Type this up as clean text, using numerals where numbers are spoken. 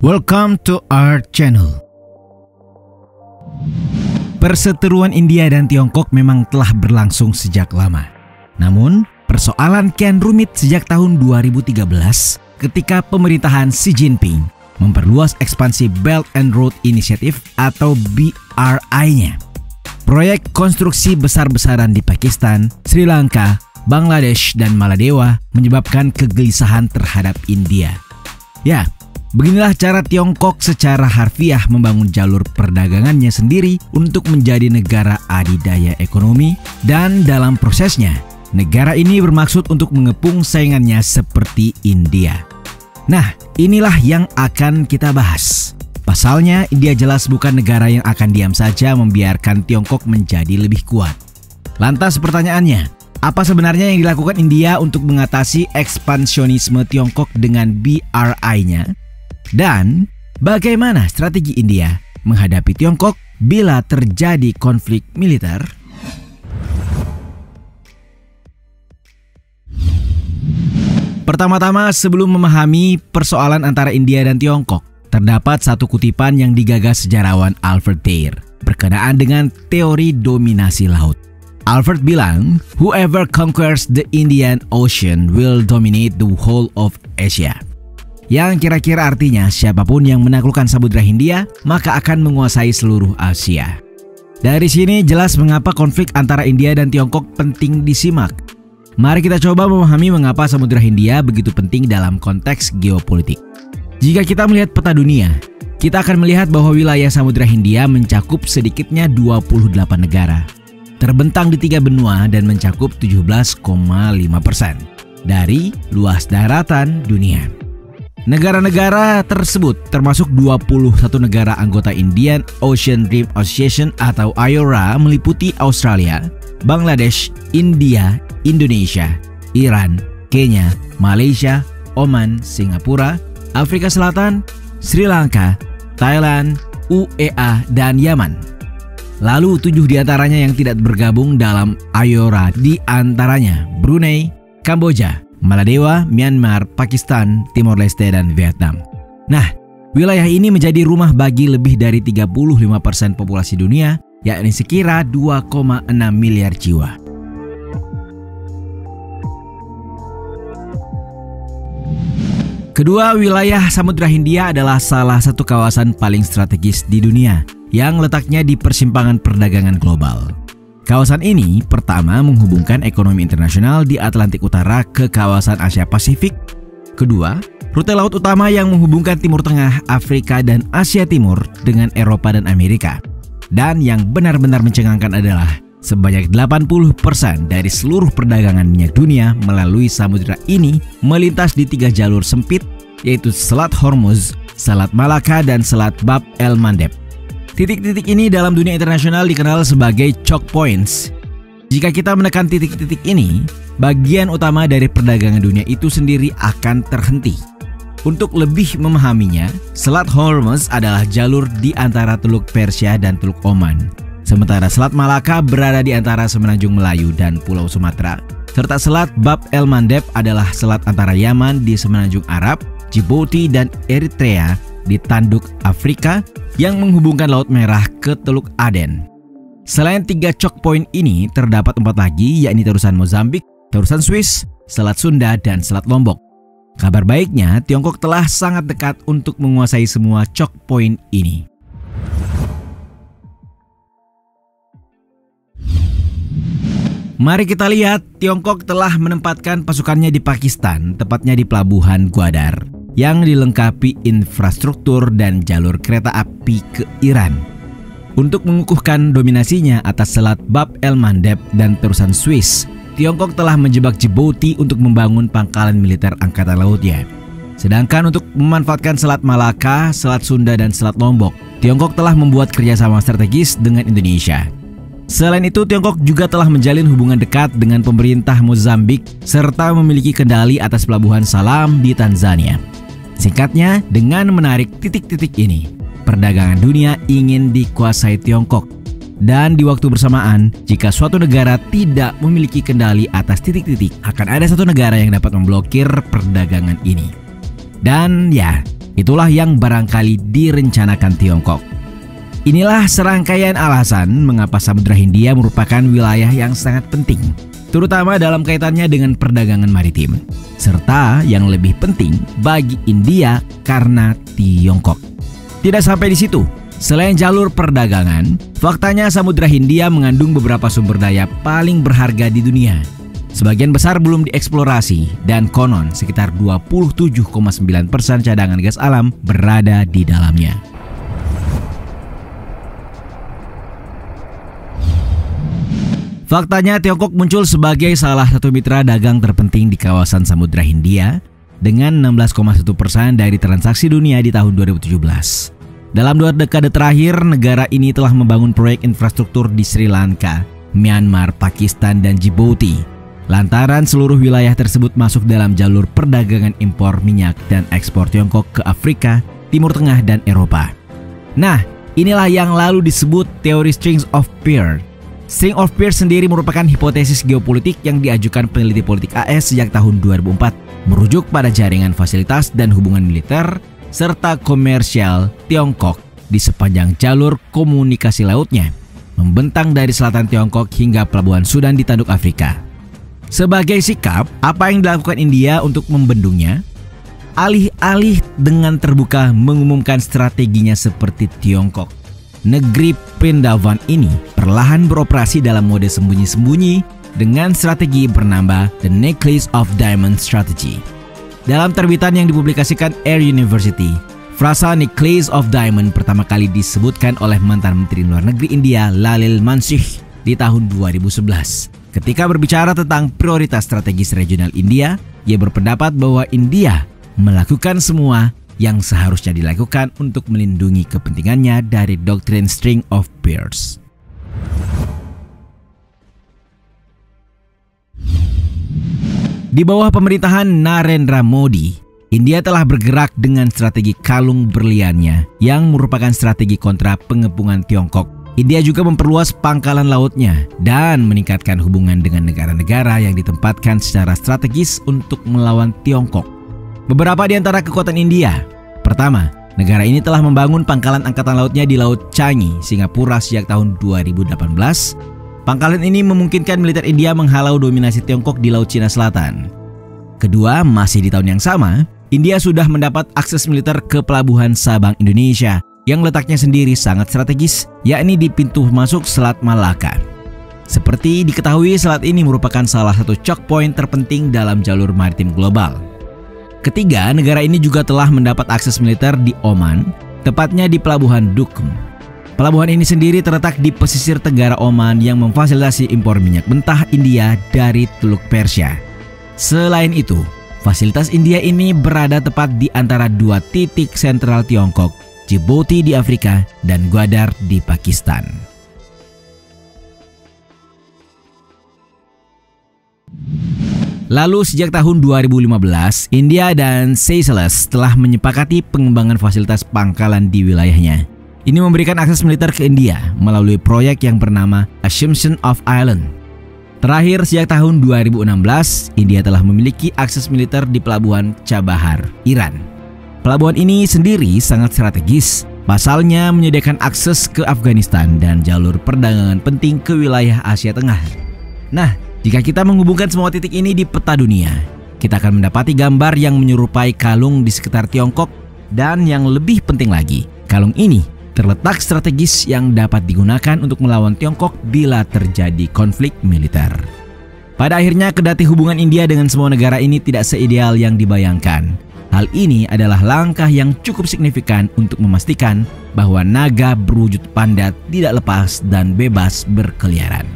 Welcome to our channel. Perseteruan India dan Tiongkok memang telah berlangsung sejak lama. Namun, persoalan kian rumit sejak tahun 2013 ketika pemerintahan Xi Jinping memperluas ekspansi Belt and Road Initiative atau BRI-nya. Proyek konstruksi besar-besaran di Pakistan, Sri Lanka, Bangladesh, dan Maladewa menyebabkan kegelisahan terhadap India. Ya, beginilah cara Tiongkok secara harfiah membangun jalur perdagangannya sendiri untuk menjadi negara adidaya ekonomi, dan dalam prosesnya, negara ini bermaksud untuk mengepung saingannya seperti India. Nah, inilah yang akan kita bahas. Pasalnya, India jelas bukan negara yang akan diam saja membiarkan Tiongkok menjadi lebih kuat. Lantas pertanyaannya, apa sebenarnya yang dilakukan India untuk mengatasi ekspansionisme Tiongkok dengan BRI-nya? Dan bagaimana strategi India menghadapi Tiongkok bila terjadi konflik militer? Pertama-tama, sebelum memahami persoalan antara India dan Tiongkok, terdapat satu kutipan yang digagas sejarawan Alfred Thayer berkenaan dengan teori dominasi laut. Alfred bilang, "Whoever conquers the Indian Ocean will dominate the whole of Asia." Yang kira-kira artinya siapapun yang menaklukkan Samudra Hindia maka akan menguasai seluruh Asia. Dari sini jelas mengapa konflik antara India dan Tiongkok penting disimak. Mari kita coba memahami mengapa Samudra Hindia begitu penting dalam konteks geopolitik. Jika kita melihat peta dunia, kita akan melihat bahwa wilayah Samudra Hindia mencakup sedikitnya 28 negara. Terbentang di 3 benua dan mencakup 17,5% dari luas daratan dunia. Negara-negara tersebut termasuk 21 negara anggota Indian Ocean Rim Association atau IORA meliputi Australia, Bangladesh, India, Indonesia, Iran, Kenya, Malaysia, Oman, Singapura, Afrika Selatan, Sri Lanka, Thailand, UEA, dan Yaman. Lalu 7 diantaranya yang tidak bergabung dalam IORA diantaranya Brunei, Kamboja, Maladewa, Myanmar, Pakistan, Timor Leste, dan Vietnam. Nah, wilayah ini menjadi rumah bagi lebih dari 35% populasi dunia, yakni sekira 2,6 miliar jiwa. Kedua, wilayah Samudra Hindia adalah salah satu kawasan paling strategis di dunia yang letaknya di persimpangan perdagangan global. Kawasan ini pertama menghubungkan ekonomi internasional di Atlantik Utara ke kawasan Asia Pasifik. Kedua, rute laut utama yang menghubungkan Timur Tengah, Afrika, dan Asia Timur dengan Eropa dan Amerika. Dan yang benar-benar mencengangkan adalah sebanyak 80% dari seluruh perdagangan minyak dunia melalui samudra ini melintas di 3 jalur sempit, yaitu Selat Hormuz, Selat Malaka, dan Selat Bab el-Mandeb. Titik-titik ini dalam dunia internasional dikenal sebagai choke points. Jika kita menekan titik-titik ini, bagian utama dari perdagangan dunia itu sendiri akan terhenti. Untuk lebih memahaminya, Selat Hormuz adalah jalur di antara Teluk Persia dan Teluk Oman. Sementara Selat Malaka berada di antara Semenanjung Melayu dan Pulau Sumatera. Serta Selat Bab el-Mandeb adalah selat antara Yaman di Semenanjung Arab, Djibouti, dan Eritrea di tanduk Afrika yang menghubungkan Laut Merah ke Teluk Aden. Selain 3 choke point ini, terdapat 4 lagi, yakni terusan Mozambik, terusan Swiss, Selat Sunda, dan Selat Lombok. Kabar baiknya, Tiongkok telah sangat dekat untuk menguasai semua choke point ini. Mari kita lihat, Tiongkok telah menempatkan pasukannya di Pakistan, tepatnya di Pelabuhan Gwadar, yang dilengkapi infrastruktur dan jalur kereta api ke Iran. Untuk mengukuhkan dominasinya atas Selat Bab el-Mandeb dan terusan Swiss, Tiongkok telah menjebak Djibouti untuk membangun pangkalan militer angkatan lautnya. Sedangkan untuk memanfaatkan Selat Malaka, Selat Sunda, dan Selat Lombok, Tiongkok telah membuat kerjasama strategis dengan Indonesia. Selain itu, Tiongkok juga telah menjalin hubungan dekat dengan pemerintah Mozambik serta memiliki kendali atas pelabuhan Salam di Tanzania. Singkatnya, dengan menarik titik-titik ini, perdagangan dunia ingin dikuasai Tiongkok. Dan di waktu bersamaan, jika suatu negara tidak memiliki kendali atas titik-titik, akan ada satu negara yang dapat memblokir perdagangan ini. Dan ya, Itulah yang barangkali direncanakan Tiongkok. Inilah serangkaian alasan mengapa Samudra Hindia merupakan wilayah yang sangat penting, terutama dalam kaitannya dengan perdagangan maritim, serta yang lebih penting bagi India karena Tiongkok. Tidak sampai di situ, selain jalur perdagangan, faktanya Samudra Hindia mengandung beberapa sumber daya paling berharga di dunia. Sebagian besar belum dieksplorasi dan konon sekitar 27,9% cadangan gas alam berada di dalamnya. Faktanya Tiongkok muncul sebagai salah satu mitra dagang terpenting di kawasan Samudra Hindia dengan 16,1% dari transaksi dunia di tahun 2017. Dalam 2 dekade terakhir, negara ini telah membangun proyek infrastruktur di Sri Lanka, Myanmar, Pakistan, dan Djibouti. Lantaran seluruh wilayah tersebut masuk dalam jalur perdagangan impor minyak dan ekspor Tiongkok ke Afrika, Timur Tengah, dan Eropa. Nah, inilah yang lalu disebut teori String of Pearls. String of Pearls sendiri merupakan hipotesis geopolitik yang diajukan peneliti politik AS sejak tahun 2004, merujuk pada jaringan fasilitas dan hubungan militer serta komersial Tiongkok di sepanjang jalur komunikasi lautnya, membentang dari selatan Tiongkok hingga pelabuhan Sudan di tanduk Afrika. Sebagai sikap, apa yang dilakukan India untuk membendungnya? Alih-alih dengan terbuka mengumumkan strateginya seperti Tiongkok, negeri Pendawan ini perlahan beroperasi dalam mode sembunyi-sembunyi dengan strategi bernama The Necklace of Diamond Strategy. Dalam terbitan yang dipublikasikan Air University, frasa Necklace of Diamond pertama kali disebutkan oleh mantan Menteri Luar Negeri India Lalil Mansikh di tahun 2011. Ketika berbicara tentang prioritas strategis regional India, ia berpendapat bahwa India melakukan semua yang seharusnya dilakukan untuk melindungi kepentingannya dari doktrin String of Pearls. Di bawah pemerintahan Narendra Modi, India telah bergerak dengan strategi kalung berliannya yang merupakan strategi kontra pengepungan Tiongkok. India juga memperluas pangkalan lautnya dan meningkatkan hubungan dengan negara-negara yang ditempatkan secara strategis untuk melawan Tiongkok. Beberapa di antara kekuatan India. Pertama, negara ini telah membangun pangkalan angkatan lautnya di Laut Changi, Singapura sejak tahun 2018. Pangkalan ini memungkinkan militer India menghalau dominasi Tiongkok di Laut Cina Selatan. Kedua, masih di tahun yang sama, India sudah mendapat akses militer ke Pelabuhan Sabang Indonesia yang letaknya sendiri sangat strategis, yakni di pintu masuk Selat Malaka. Seperti diketahui, selat ini merupakan salah satu choke point terpenting dalam jalur maritim global. Ketiga, negara ini juga telah mendapat akses militer di Oman, tepatnya di Pelabuhan Duqm. Pelabuhan ini sendiri terletak di pesisir tenggara Oman yang memfasilitasi impor minyak mentah India dari Teluk Persia. Selain itu, fasilitas India ini berada tepat di antara 2 titik sentral Tiongkok, Djibouti di Afrika dan Gwadar di Pakistan. Lalu sejak tahun 2015, India dan Seychelles telah menyepakati pengembangan fasilitas pangkalan di wilayahnya. Ini memberikan akses militer ke India melalui proyek yang bernama Assumption of Island. Terakhir sejak tahun 2016, India telah memiliki akses militer di Pelabuhan Chabahar, Iran. Pelabuhan ini sendiri sangat strategis, pasalnya menyediakan akses ke Afghanistan dan jalur perdagangan penting ke wilayah Asia Tengah. Nah, jika kita menghubungkan semua titik ini di peta dunia, kita akan mendapati gambar yang menyerupai kalung di sekitar Tiongkok, dan yang lebih penting lagi, kalung ini terletak strategis yang dapat digunakan untuk melawan Tiongkok bila terjadi konflik militer. Pada akhirnya, kendati hubungan India dengan semua negara ini tidak seideal yang dibayangkan, hal ini adalah langkah yang cukup signifikan untuk memastikan bahwa naga berwujud panda tidak lepas dan bebas berkeliaran.